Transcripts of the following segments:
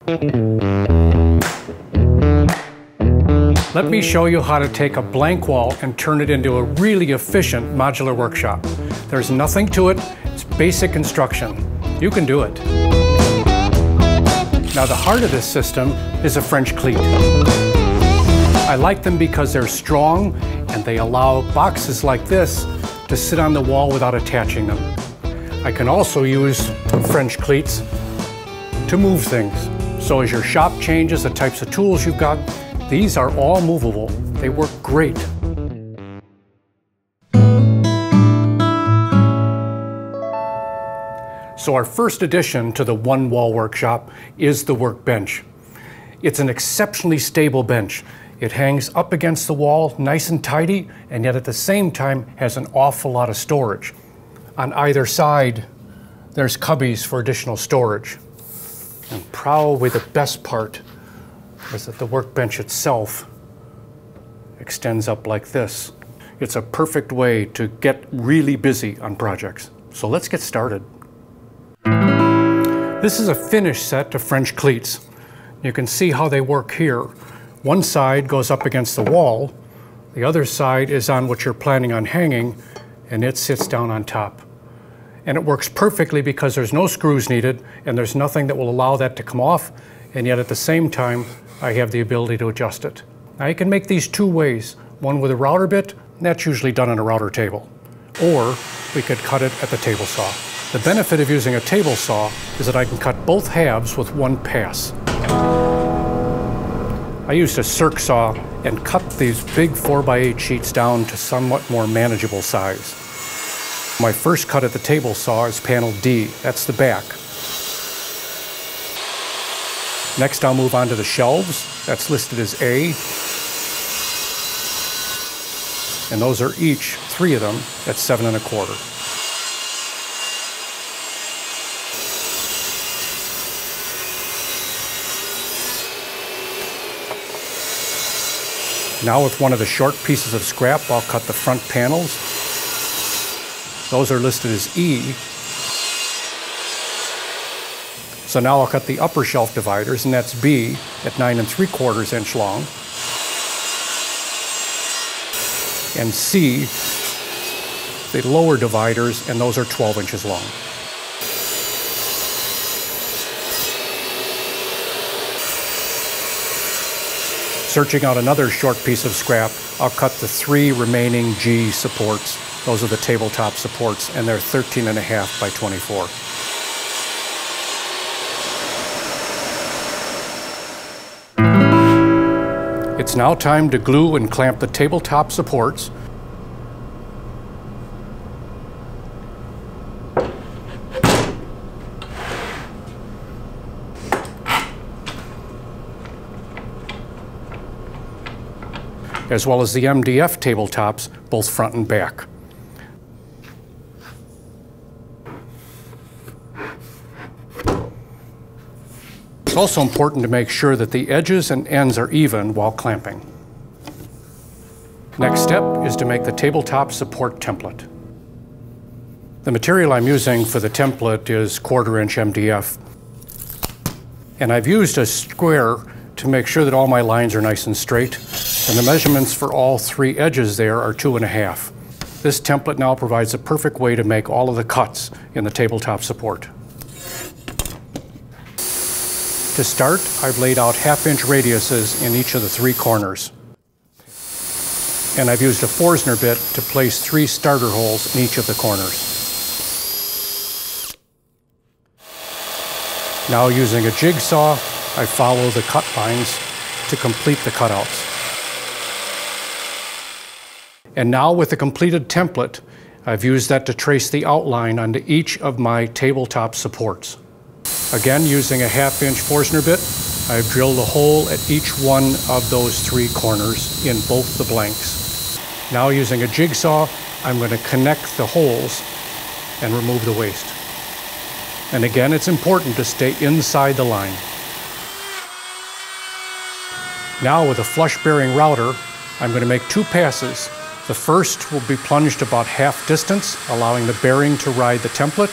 Let me show you how to take a blank wall and turn it into a really efficient modular workshop. There's nothing to it, it's basic instruction. You can do it. Now the heart of this system is a French cleat. I like them because they're strong and they allow boxes like this to sit on the wall without attaching them. I can also use French cleats to move things. So as your shop changes the types of tools you've got, these are all movable. They work great. So our first addition to the one wall workshop is the workbench. It's an exceptionally stable bench. It hangs up against the wall nice and tidy, and yet at the same time has an awful lot of storage. On either side, there's cubbies for additional storage. And probably the best part is that the workbench itself extends up like this. It's a perfect way to get really busy on projects. So let's get started. This is a finished set of French cleats. You can see how they work here. One side goes up against the wall, the other side is on what you're planning on hanging, and it sits down on top. And it works perfectly because there's no screws needed and there's nothing that will allow that to come off, and yet at the same time I have the ability to adjust it. Now you can make these two ways, one with a router bit, and that's usually done on a router table, or we could cut it at the table saw. The benefit of using a table saw is that I can cut both halves with one pass. I used a circ saw and cut these big 4x8 sheets down to somewhat more manageable size. My first cut at the table saw is panel D, that's the back. Next I'll move on to the shelves, that's listed as A. And those are each, 3 of them, at 7 1/4. Now with one of the short pieces of scrap, I'll cut the front panels. Those are listed as E. So now I'll cut the upper shelf dividers, and that's B at 9 3/4 inch long. And C, the lower dividers, and those are 12 inches long. Searching out another short piece of scrap, I'll cut the 3 remaining G supports. Those are the tabletop supports, and they're 13.5 by 24. It's now time to glue and clamp the tabletop supports. As well as the MDF tabletops, both front and back. It's also important to make sure that the edges and ends are even while clamping. Next step is to make the tabletop support template. The material I'm using for the template is 1/4 inch MDF. And I've used a square to make sure that all my lines are nice and straight. And the measurements for all 3 edges there are 2.5. This template now provides a perfect way to make all of the cuts in the tabletop support. To start, I've laid out 1/2 inch radiuses in each of the 3 corners. And I've used a Forstner bit to place 3 starter holes in each of the corners. Now using a jigsaw, I follow the cut lines to complete the cutouts. And now with the completed template, I've used that to trace the outline onto each of my tabletop supports. Again, using a 1/2 inch Forstner bit, I've drilled a hole at each one of those 3 corners in both the blanks. Now using a jigsaw, I'm going to connect the holes and remove the waste. And again, it's important to stay inside the line. Now with a flush bearing router, I'm going to make 2 passes. The first will be plunged about half distance, allowing the bearing to ride the template.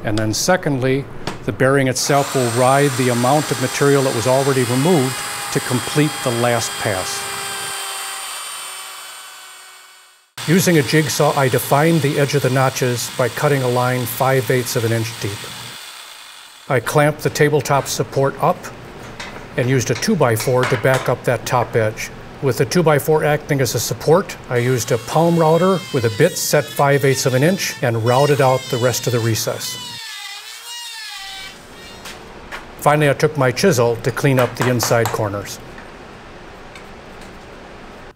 And then secondly, The bearing itself will ride the amount of material that was already removed to complete the last pass. Using a jigsaw, I defined the edge of the notches by cutting a line 5/8 of an inch deep. I clamped the tabletop support up and used a 2x4 to back up that top edge. With the 2x4 acting as a support, I used a palm router with a bit set 5/8 of an inch and routed out the rest of the recess. Finally, I took my chisel to clean up the inside corners.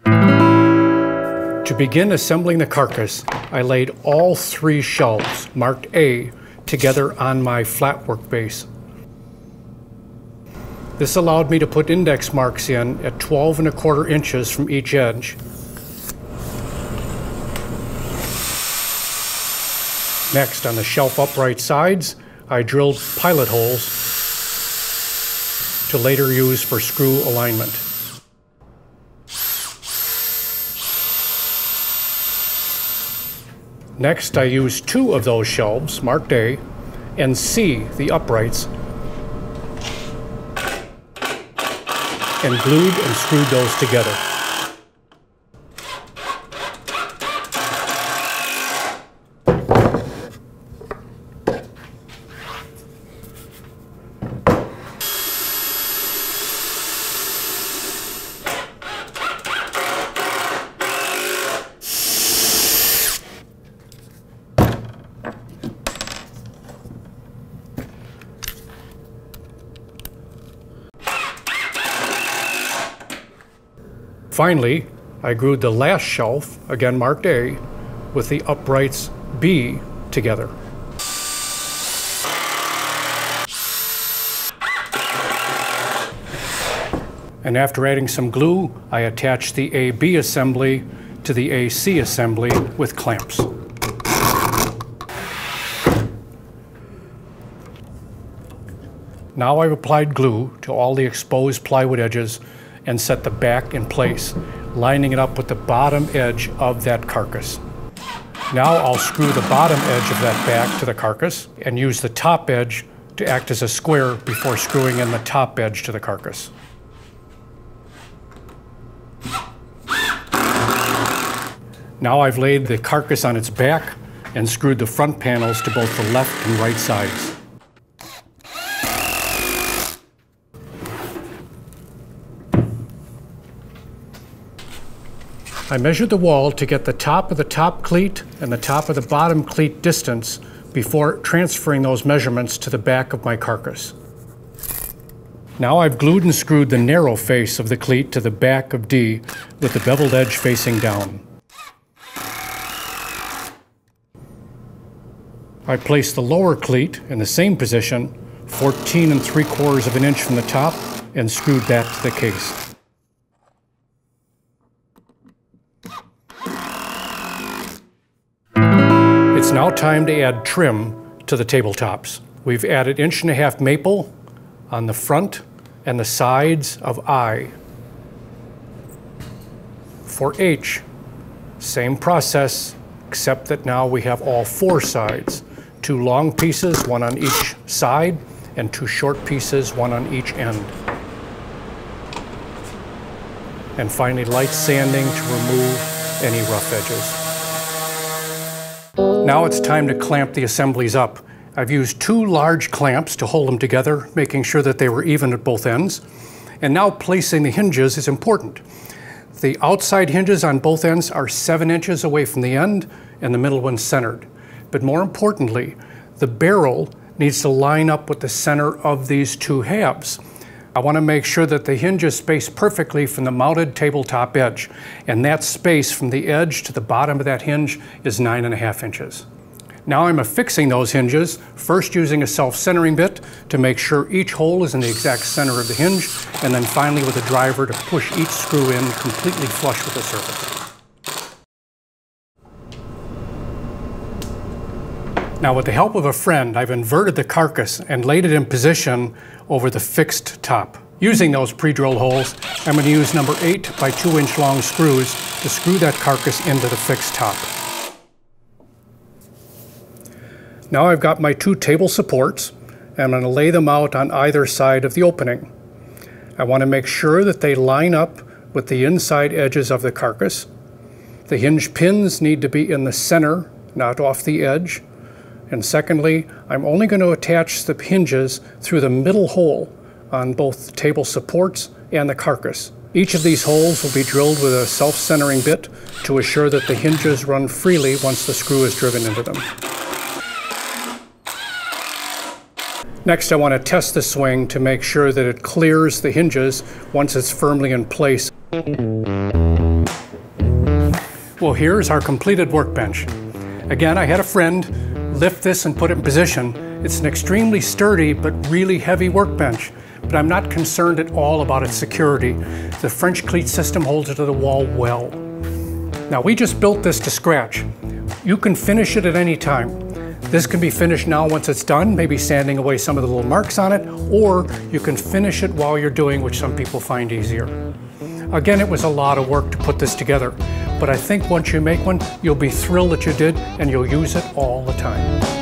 To begin assembling the carcass, I laid all 3 shelves, marked A, together on my flat work base. This allowed me to put index marks in at 12¼ inches from each edge. Next, on the shelf upright sides, I drilled pilot holes to later use for screw alignment. Next, I used 2 of those shelves, marked A, and C, the uprights, and glued and screwed those together. Finally, I glued the last shelf, again marked A, with the uprights B together. And after adding some glue, I attached the AB assembly to the AC assembly with clamps. Now I've applied glue to all the exposed plywood edges and set the back in place, lining it up with the bottom edge of that carcass. Now I'll screw the bottom edge of that back to the carcass and use the top edge to act as a square before screwing in the top edge to the carcass. Now I've laid the carcass on its back and screwed the front panels to both the left and right sides. I measured the wall to get the top of the top cleat and the top of the bottom cleat distance before transferring those measurements to the back of my carcass. Now I've glued and screwed the narrow face of the cleat to the back of D with the beveled edge facing down. I placed the lower cleat in the same position, 14¾ of an inch from the top, and screwed that to the case. It's now time to add trim to the tabletops. We've added 1.5 inch maple on the front and the sides of I. For H, same process, except that now we have all 4 sides. 2 long pieces, 1 on each side, and 2 short pieces, 1 on each end. And finally, light sanding to remove any rough edges. Now it's time to clamp the assemblies up. I've used 2 large clamps to hold them together, making sure that they were even at both ends. And now placing the hinges is important. The outside hinges on both ends are 7 inches away from the end, and the middle one's centered. But more importantly, the barrel needs to line up with the center of these 2 halves. I want to make sure that the hinge is spaced perfectly from the mounted tabletop edge, and that space from the edge to the bottom of that hinge is 9.5 inches. Now I'm affixing those hinges, first using a self-centering bit to make sure each hole is in the exact center of the hinge, and then finally with a driver to push each screw in completely flush with the surface. Now with the help of a friend, I've inverted the carcass and laid it in position over the fixed top. Using those pre-drilled holes, I'm going to use number 8 by 2 inch long screws to screw that carcass into the fixed top. Now I've got my 2 table supports, and I'm going to lay them out on either side of the opening. I want to make sure that they line up with the inside edges of the carcass. The hinge pins need to be in the center, not off the edge. And secondly, I'm only going to attach the hinges through the middle hole on both the table supports and the carcass. Each of these holes will be drilled with a self-centering bit to assure that the hinges run freely once the screw is driven into them. Next, I want to test the swing to make sure that it clears the hinges once it's firmly in place. Well, here's our completed workbench. Again, I had a friend lift this and put it in position. It's an extremely sturdy but really heavy workbench, but I'm not concerned at all about its security. The French cleat system holds it to the wall well. Now, we just built this to scratch. You can finish it at any time. This can be finished now once it's done, maybe sanding away some of the little marks on it, or you can finish it while you're doing, which some people find easier. Again, it was a lot of work to put this together, but I think once you make one, you'll be thrilled that you did, and you'll use it all the time.